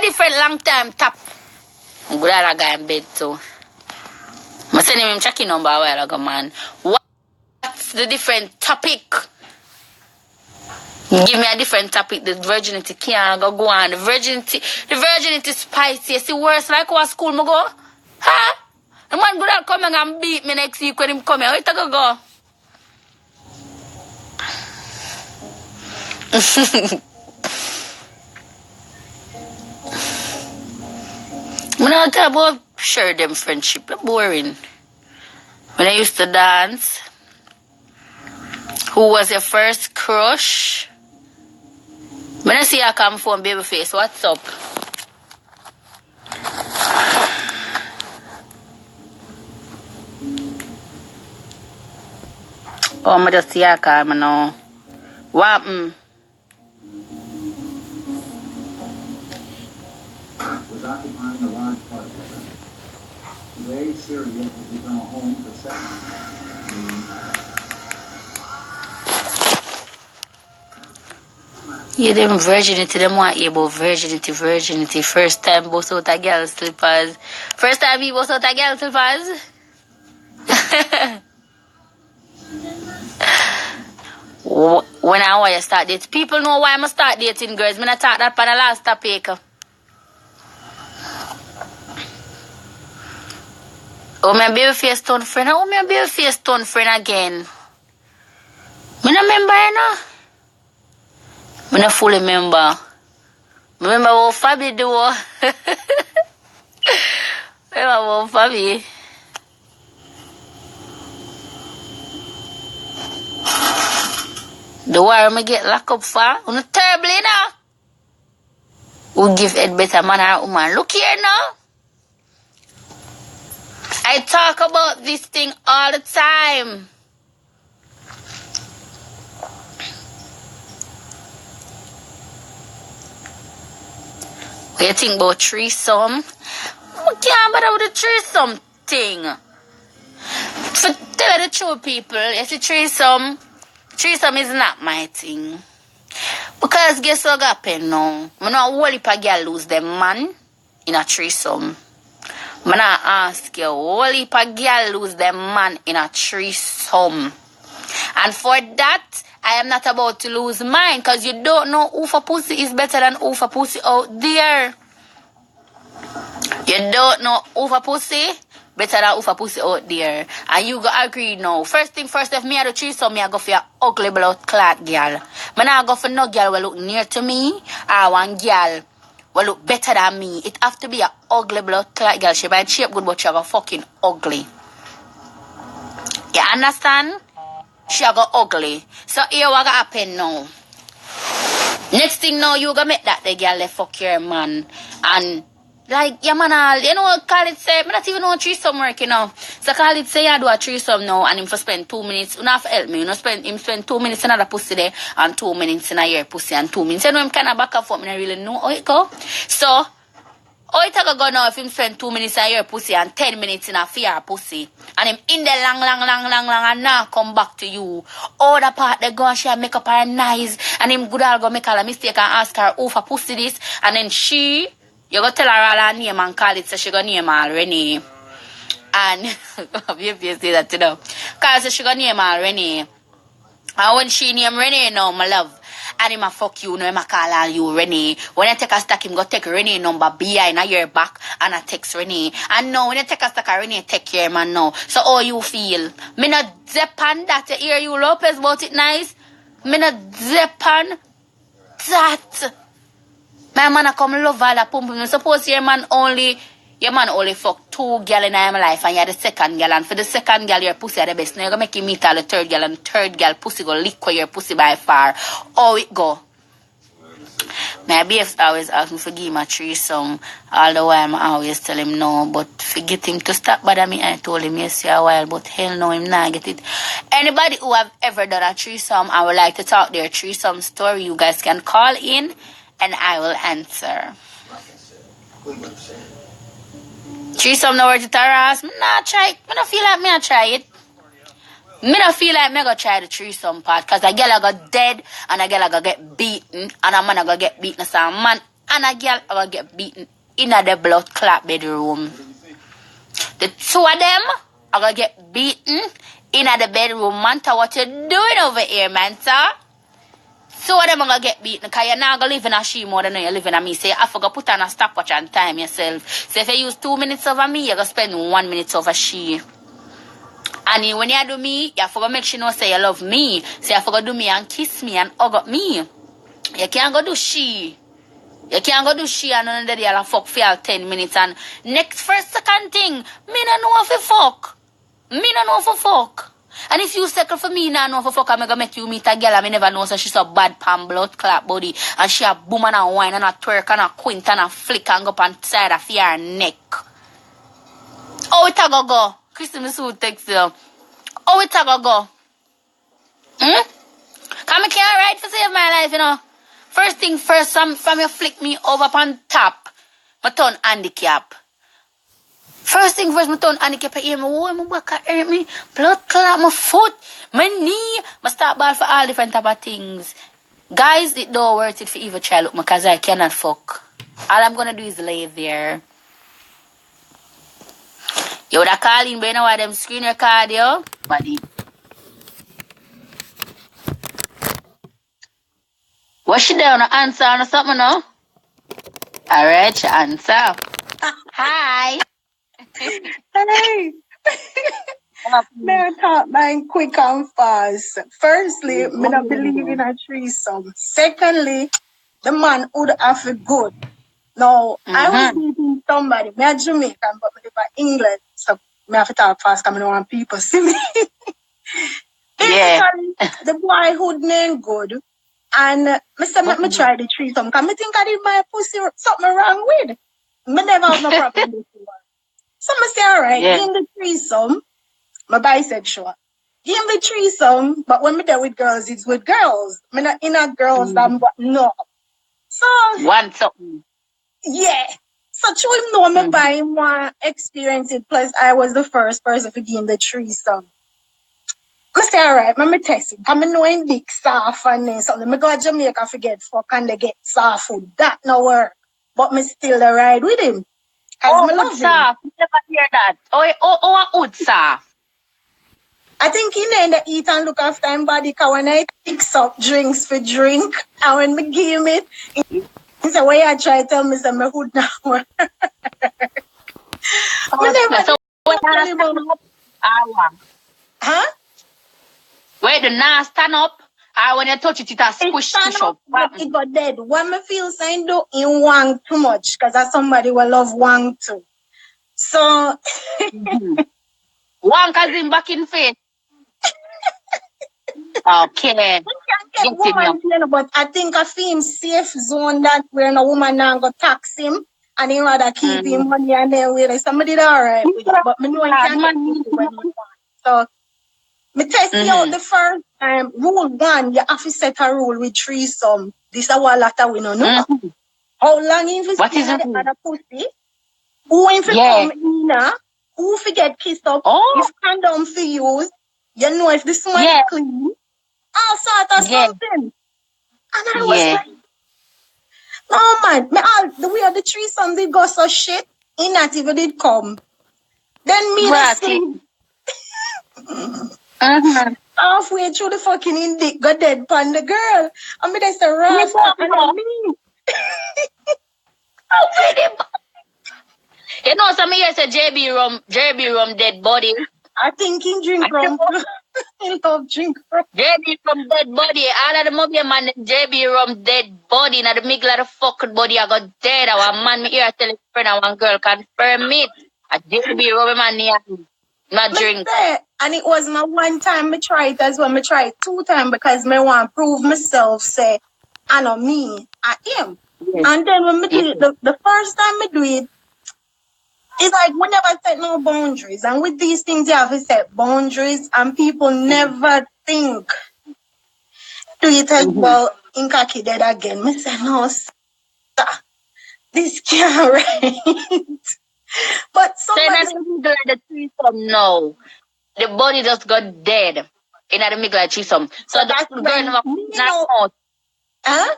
different long time tap. I'm good at a guy in bed too. I'm sending him checking number a while ago, man. What's the different topic? Give me a different topic. The virginity can't go on. The virginity spicy. You see worse like what school me go? Huh? The man good at coming and beat me next week when him come here. Where you go? When I talk about share them friendship, boring. When I used to dance, who was your first crush? When I see you come from Babyface, what's up? Oh, I'm just see you come now. What? Was occupying a large part of it. Today, Syria has become a home for sex. Yeah, them virginity, them want you about virginity. First time bust out a girl slippers. First time he bust out a girl slippers. When I want to start dating, people know why I'm start dating girls. I'm not talk that for the last topic. Oh, my babyface stone friend. Oh, my babyface stone friend again. I don't remember, you know. I don't fully remember. Remember what Fabi do? Remember what Fabi? The war I get locked up for? You're terrible, you know. Who give head better man or woman? Look here now. I talk about this thing all the time. What do you think about threesome? I can't bother with the threesome thing. For tell the truth, people, you see threesome is not my thing. Because guess what happen now? I know a whole heap of girl lose them man in a threesome. I'm gonna ask you, whole heap of girl lose them man in a threesome. And for that, I am not about to lose mine, because you don't know who for pussy is better than who for pussy out there. You don't know who for pussy better than who for pussy out there. And you go agree now. First thing first, if me I do threesome, me I go for your ugly blood clot girl. I not go for no girl will look near to me, or one girl will look better than me. It have to be a ugly blood clot girl. She might shape good, but she go fucking ugly. You understand? She go ugly. So here what gonna happen now? Next thing now, you gonna make that the girl they fuck your man. And like, yeah man, you know what Khalid say? I not even know a threesome work, you know. So Khalid say I do a threesome now and him for spend 2 minutes. You not have to help me. You know, spend 2 minutes in another pussy there and 2 minutes in a year pussy and 2 minutes. You know him kinda back and forth, I don't really know how it go. So how it go now if him spend 2 minutes in your pussy and 10 minutes in a fear pussy? And him in there long and now come back to you. All the part they go and she make up her nice. And him good all go make all a mistake and ask her who for pussy this. And then she, you go tell her all her name and call it so she go name her Renee. And, you say that you know. Cause so she go name her Renee. And when she name Renee now, my love. And him a fuck you, no him a call all you Renee. When I take a stack, him go take Renee number behind a year back and I text Renee. And now when I take a stack of Renee, take care man now. So how you feel? Me not zip on that. You hear you Lopez about it nice? Me not zip on that. My man a come love all the pump. Suppose your man only fuck 2 girl in my life and you're the second girl. And for the second girl, your pussy are the best. Now you're going to make him meet all the third girl. And the third girl pussy go lick your pussy by far. How it go? My BFs always ask me to give him a threesome. All the while I always tell him no. But to get him to stop bother me, I told him yes a while. But hell no, him not get it. Anybody who have ever done a threesome and would like to talk their threesome story, you guys can call in and I will answer. Threesome no worth it harass. Me not try it. Me not feel like me a try it. Me not feel like me go try the threesome part. Cause a girl a go dead and a girl a go get beaten and a man a go get beaten. So a man and a girl will get beaten in the blood clot bedroom. The two of them are gonna get beaten in the bedroom. Manta, what you doing over here, Manta? Two of them are gonna get beaten because you're not gonna live in a she more than you live in a me. So you have to go put on a stopwatch and time yourself. So if you use 2 minutes over me, you're gonna spend 1 minute over she. And when you do me, you have to go make sure you know say you love me. So you have to go do me and kiss me and hug up me. You can't go do she. You can't go do she and none of the day I'll fuck for y'all 10 minutes and next first second thing, me no know if you fuck. Me no know if you fuck. And if you settle for me now know if you fuck, I'm gonna make you meet a girl and me never know so she's so bad pan blood clot body and she a boom and a wine and a twerk and a quint and a flick and go up on side of your neck. Oh, it a go. Christy me so text you. Oh, it a go. Come I can't ride for save my life, you know. First thing first, from you flick me over on top, my turn handicap. First thing first, my turn handicap, I hear me, oh, my back hurt me, blood clot, my foot, my knee, I start ball for all different type of things. Guys, it don't worth it for even try look me, because I cannot fuck. All I'm gonna do is lay there. You would have called in, but you know why them screen record, yo? Buddy. What she doing? Answer or something, no? Alright, she answer. Hi. Hey, may I talk mine quick and fast. Firstly, me not believe in a threesome. Secondly, the man would have a good. Now, I was meeting somebody, me a Jamaican, but me live in England, so me have to talk fast because I don't want people see me. Basically, the boyhood name good. And me say, me try the threesome because me think I did my pussy something wrong with. Me never have no problem with it. So I say, all right, give him the threesome. I'm bisexual. Give him the threesome, but when me there with girls, it's with girls. I'm not in a girls, no. So, Want something. yeah. So, to him know me buy him one experience it, plus I was the first person to give him the threesome. I say, all right, me test it. I'm knowing big soft and then something. Me go to Jamaica forget fuck and they get soft food. That no work. But me still the ride with him. Oh, me love soft. You never hear that. What soft? I think he need to eat and look after him body because when I fix up drinks for drink and when me give him it, he said, why you try to tell me that my hood now work? So when I stand up, huh? Wait, the now stand up, when you touch it, it has squish up. It got dead. When me feel saying do in wang too much because that's somebody will love wang too. So Wang has him back in face. Okay. We can get woman, but I think I feel him safe zone that where no woman now go tax him and he rather keep him money and then with somebody that alright with it. But me know he can't get when he want. So me test you out the first time. Rule 1, you have to set a rule with threesome. This is what latter we don't know. How long if you spend the other pussy? Who if you come in who forget kiss up? If condom for use, you know if this one is clean. All sort of something. And I was like, no man, the way the threesome did go so shit, he not even did come. Then me the sleep. Halfway through the fucking indic got dead upon the girl. I mean that's a rough and me. You know some years a JB rum dead body. I think he drink rum. He love drink rum. JB rum dead body. All of the movie man JB rum dead body. Now the middle of the fucking body I got dead. Our man me here tell his friend and one girl confirm it. A JB rum man here not drink. And it was my one time I tried as well. I tried 2 times because I want to prove myself say I know me, I am. And then when I do it, the first time I do it, it's like we never set no boundaries. And with these things, you have to set boundaries, and people never think do it as well in khaki dead again. I say, no, sir, this can't right. But somebody... the threesome now. The body just got dead in the middle of threesome. So that's the girl not out. Huh?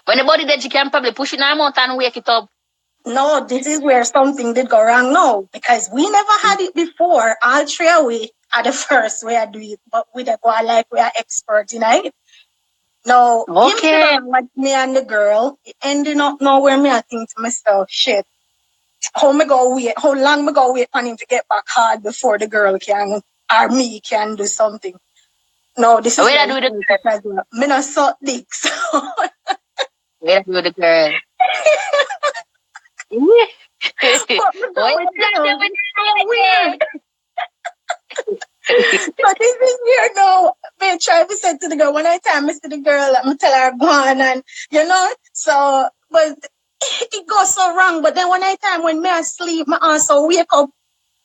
When the body dead, you can probably push it in her mouth and wake it up. No, this is where something did go wrong now, because we never had it before. All three of we are the first way I do it, but we don't go like we are experts in it. No, Okay. like me and the girl, it ended up nowhere. Me, I think to myself, shit, how long me go wait for him to get back hard before the girl can, or me can do something. No, this is Where I do the girl? me not suck dick, so. Where I do the girl? Weird. But this is weird now. Me try to say to the girl, when I time I see the girl, I'm tell her go on, and you know, so but it goes so wrong. But then when I time when me asleep, me also wake up,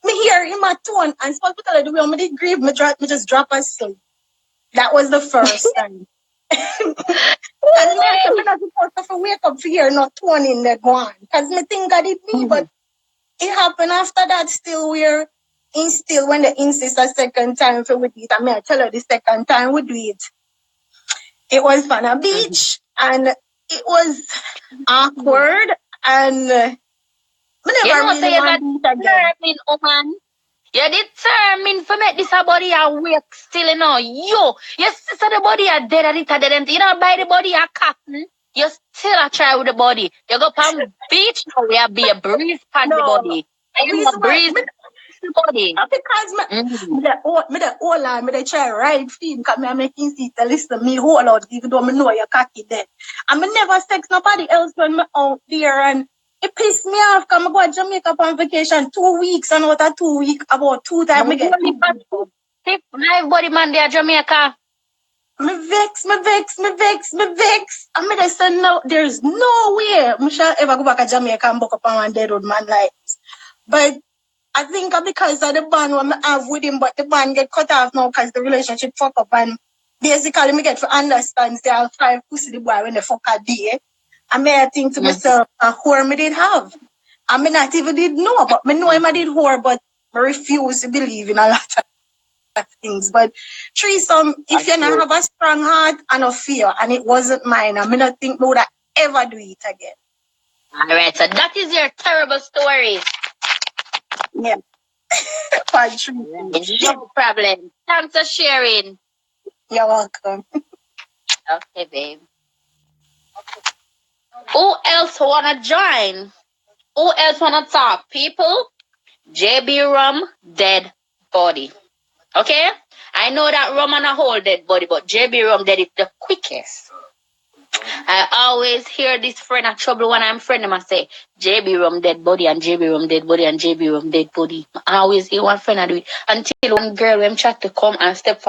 me hear in my tone, and supposed to tell her the way I did grieve, me just drop asleep. That was the first time. And I'm not supposed to wake up to hear no tone in the one, because me think that it me, but it happened after that. Still we're still when they insist a second time for we do it, I mean I tell her the second time we do it. It was fun a beach, and it was awkward, and we never really want to do it again. You determined for make this a body a wake still, you know. Yo, you see the body a dead and it a dead, and you know by the body a cotton. You still a try with the body. You go from beach now where be a breeze on the body. And you a breeze the body. Because me the whole line, me the try ride feed, because me making see to listen me whole out, even though me know you're cocky dead. And me never sex nobody else when me out there, and it pissed me off because I go to Jamaica on vacation 2 weeks, and out of 2 weeks, about 2 times I get my body man there Jamaica. Me vex. I mean, I said, no, there's no way I shall ever go back to Jamaica and book up on one dead old man like this. But I think because of the band what I have with him, but the band get cut off now because the relationship fuck up, and basically me get to understand say I'll try pussy the boy when the fuck a day. I mean, I think to myself, whore me did have. I mean, not even did know, but me know him I did whore, but I refuse to believe in a lot of things. But threesome, if you not have a strong heart and a fear, and it wasn't mine, I mean, I think me would ever do it again. All right, so that is your terrible story. Yeah. No problem. Thanks for sharing. You're welcome. Okay, babe. Who else wanna join? Who else wanna talk? People, JB Rum, dead body. Okay? I know that Rum on a whole dead body, but JB Rum dead is the quickest. I always hear this friend of trouble when I'm friend, I say, JB Rum dead body and JB Rum dead body and JB Rum dead body. I always hear one friend I do it until one girl when chat to come and step